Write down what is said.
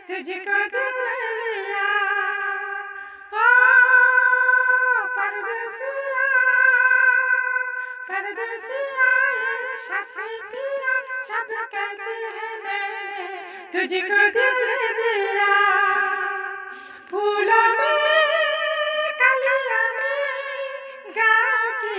तुझको दिल लिया ओ परदेसिया परदेसिया ये साथी पिया सब कहते हैं मैंने तुझको दिल दिया फूलों में कलियों में गाँव की